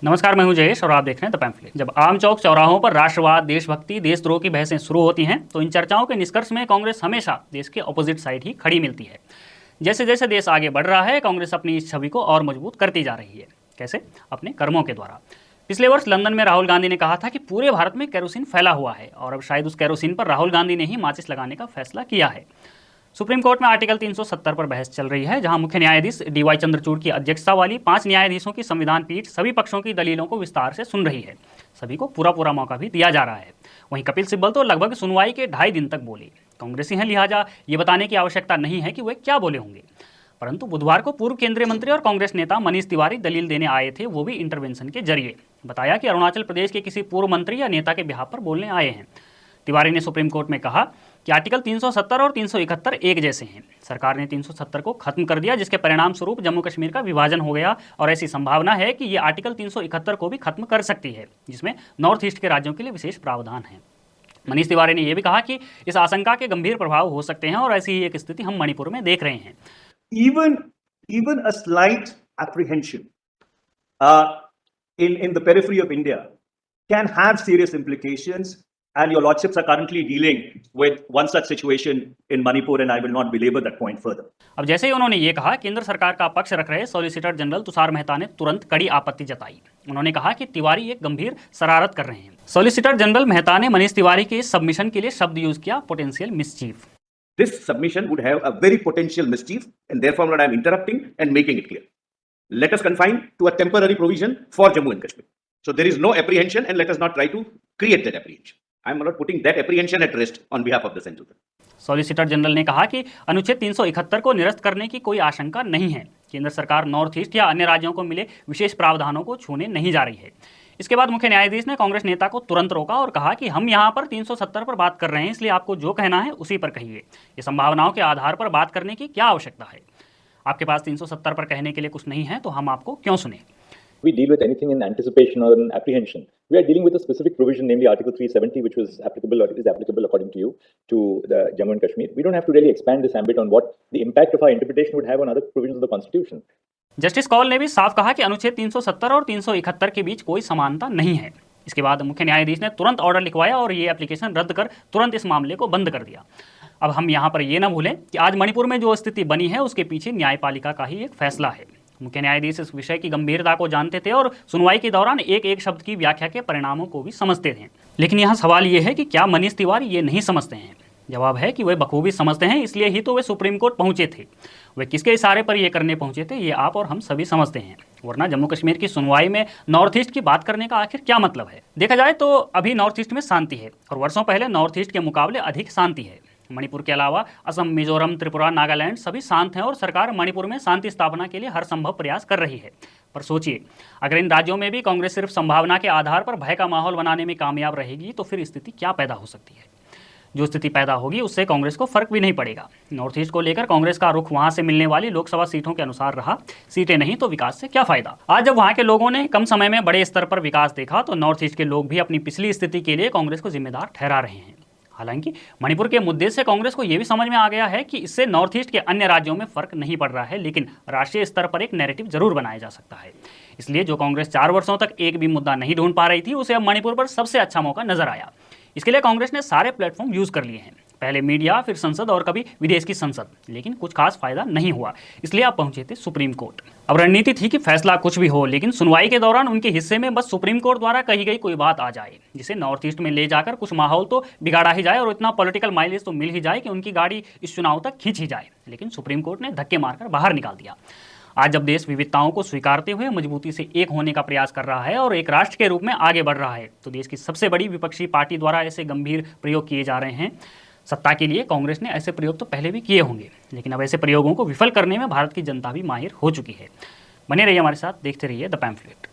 नमस्कार, मैं हूं जयेश और आप देख रहे हैं द पैम्फलेट। जब आम चौक चौराहों पर राष्ट्रवाद, देशभक्ति, देशद्रोह की बहसें शुरू होती हैं तो इन चर्चाओं के निष्कर्ष में कांग्रेस हमेशा देश के ऑपोजिट साइड ही खड़ी मिलती है। जैसे जैसे देश आगे बढ़ रहा है, कांग्रेस अपनी इस छवि को और मजबूत करती जा रही है। कैसे? अपने कर्मों के द्वारा। पिछले वर्ष लंदन में राहुल गांधी ने कहा था कि पूरे भारत में केरोसिन फैला हुआ है और अब शायद उस केरोसिन पर राहुल गांधी ने ही माचिस लगाने का फैसला किया है। सुप्रीम कोर्ट में आर्टिकल 370 पर बहस चल रही है, जहां मुख्य न्यायाधीश डीवाई चंद्रचूड़ की अध्यक्षता वाली 5 न्यायाधीशों की संविधान पीठ सभी पक्षों की दलीलों को विस्तार से सुन रही है। सभी को पूरा मौका भी दिया जा रहा है। वहीं कपिल सिब्बल तो लगभग सुनवाई के 2.5 दिन तक बोले। कांग्रेसी हैं, लिहाजा ये बताने की आवश्यकता नहीं है कि वे क्या बोले होंगे। परंतु बुधवार को पूर्व केंद्रीय मंत्री और कांग्रेस नेता मनीष तिवारी दलील देने आए थे, वो भी इंटरवेंशन के जरिए। बताया कि अरुणाचल प्रदेश के किसी पूर्व मंत्री या नेता के बिहाफ पर बोलने आए हैं। तिवारी ने सुप्रीम कोर्ट में कहा कि आर्टिकल 370 और 371 एक जैसे हैं। सरकार ने 370 को खत्म कर दिया, जिसके परिणाम स्वरूप जम्मू कश्मीर का विभाजन हो गया और ऐसी संभावना है कि ये आर्टिकल 371 को भी खत्म कर सकती है, जिसमें नॉर्थ ईस्ट के राज्यों के लिए विशेष प्रावधान है। मनीष तिवारी ने यह भी कहा कि इस आशंका के गंभीर प्रभाव हो सकते हैं और ऐसी ही एक स्थिति हम मणिपुर में देख रहे हैं। Even a slight apprehension in the periphery of India can have serious implications. And your lordships are currently dealing with one such situation in Manipur, and I will not belabor that point further. अब जैसे ही उन्होंने ये कहा, केंद्र सरकार का पक्ष रख रहे सॉलिसिटर जनरल तुषार मेहता ने तुरंत कड़ी आपत्ति जताई। उन्होंने कहा कि तिवारी एक गंभीर शरारत कर रहे हैं। सॉलिसिटर जनरल मेहता ने मनीष तिवारी के इस सबमिशन के लिए शब्द यूज किया, potential mischief. This submission would have a very potential mischief, and therefore I am interrupting and making it clear. Let us confine to a temporary provision for Jammu and Kashmir. So there is no apprehension, and let us not try to create that apprehension. I am not putting that apprehension at rest on behalf of the central government. Solicitor general ने कहा कि अनुच्छेद 371 को निरस्त करने की कोई आशंका नहीं है। केंद्र सरकार नॉर्थ ईस्ट या अन्य राज्यों को मिले विशेष प्रावधानों को छूने नहीं जा रही है। इसके बाद मुख्य न्यायाधीश ने कांग्रेस नेता को तुरंत रोका और कहा कि हम यहाँ पर 370 पर बात कर रहे हैं, इसलिए आपको जो कहना है उसी पर कहिए। ये संभावनाओं के आधार पर बात करने की क्या आवश्यकता है? आपके पास 370 पर कहने के लिए कुछ नहीं है तो हम आपको क्यों सुने? We deal with anything in anticipation or in apprehension. We are dealing with a specific provision, namely Article 370, which was applicable or is applicable according to you to the Jammu and Kashmir. We don't have to really expand this ambit on what the impact of our interpretation would have on other provisions of the Constitution. Justice Kaul ने भी साफ कहा कि अनुच्छेद 370 और 371 के बीच कोई समानता नहीं है। इसके बाद मुख्य न्यायाधीश ने तुरंत ऑर्डर लिखवाया और ये एप्लीकेशन रद्द कर तुरंत इस मामले को बंद कर दिया। अब हम यहाँ पर ये ना भूलें कि आज मणिपुर में जो स्थिति बनी है उसके पीछे न्यायपालिका का ही एक फैसला है। मुख्य न्यायाधीश इस विषय की गंभीरता को जानते थे और सुनवाई के दौरान एक एक शब्द की व्याख्या के परिणामों को भी समझते थे। लेकिन यहाँ सवाल ये है कि क्या मनीष तिवारी ये नहीं समझते हैं? जवाब है कि वे बखूबी समझते हैं, इसलिए ही तो वे सुप्रीम कोर्ट पहुंचे थे। वे किसके इशारे पर ये करने पहुंचे थे, ये आप और हम सभी समझते हैं। वरना जम्मू कश्मीर की सुनवाई में नॉर्थ ईस्ट की बात करने का आखिर क्या मतलब है? देखा जाए तो अभी नॉर्थ ईस्ट में शांति है और वर्षों पहले नॉर्थ ईस्ट के मुकाबले अधिक शांति है। मणिपुर के अलावा असम, मिजोरम, त्रिपुरा, नागालैंड सभी शांत हैं और सरकार मणिपुर में शांति स्थापना के लिए हर संभव प्रयास कर रही है। पर सोचिए, अगर इन राज्यों में भी कांग्रेस सिर्फ संभावना के आधार पर भय का माहौल बनाने में कामयाब रहेगी तो फिर स्थिति क्या पैदा हो सकती है? जो स्थिति पैदा होगी उससे कांग्रेस को फर्क भी नहीं पड़ेगा। नॉर्थ ईस्ट को लेकर कांग्रेस का रुख वहां से मिलने वाली लोकसभा सीटों के अनुसार रहा। सीटें नहीं तो विकास से क्या फायदा? आज जब वहां के लोगों ने कम समय में बड़े स्तर पर विकास देखा तो नॉर्थ ईस्ट के लोग भी अपनी पिछली स्थिति के लिए कांग्रेस को जिम्मेदार ठहरा रहे हैं। हालांकि मणिपुर के मुद्दे से कांग्रेस को यह भी समझ में आ गया है कि इससे नॉर्थ ईस्ट के अन्य राज्यों में फर्क नहीं पड़ रहा है, लेकिन राष्ट्रीय स्तर पर एक नैरेटिव जरूर बनाया जा सकता है। इसलिए जो कांग्रेस 4 वर्षों तक एक भी मुद्दा नहीं ढूंढ पा रही थी, उसे अब मणिपुर पर सबसे अच्छा मौका नजर आया। इसके लिए कांग्रेस ने सारे प्लेटफॉर्म यूज कर लिए हैं, पहले मीडिया, फिर संसद और कभी विदेश की संसद, लेकिन कुछ खास फायदा नहीं हुआ। इसलिए आप पहुंचे थे सुप्रीम कोर्ट। अब रणनीति थी कि फैसला कुछ भी हो, लेकिन सुनवाई के दौरान उनके हिस्से में बस सुप्रीम कोर्ट द्वारा कही गई कोई बात आ जाए जिसे नॉर्थ ईस्ट में ले जाकर कुछ माहौल तो बिगाड़ा ही जाए और इतना पॉलिटिकल माइलेज तो मिल ही जाए कि उनकी गाड़ी इस चुनाव तक खींच ही जाए। लेकिन सुप्रीम कोर्ट ने धक्के मारकर बाहर निकाल दिया। आज जब देश विविधताओं को स्वीकारते हुए मजबूती से एक होने का प्रयास कर रहा है और एक राष्ट्र के रूप में आगे बढ़ रहा है, तो देश की सबसे बड़ी विपक्षी पार्टी द्वारा ऐसे गंभीर प्रयोग किए जा रहे हैं। सत्ता के लिए कांग्रेस ने ऐसे प्रयोग तो पहले भी किए होंगे, लेकिन अब ऐसे प्रयोगों को विफल करने में भारत की जनता भी माहिर हो चुकी है। बने रहिए हमारे साथ, देखते रहिए द पैम्फलेट।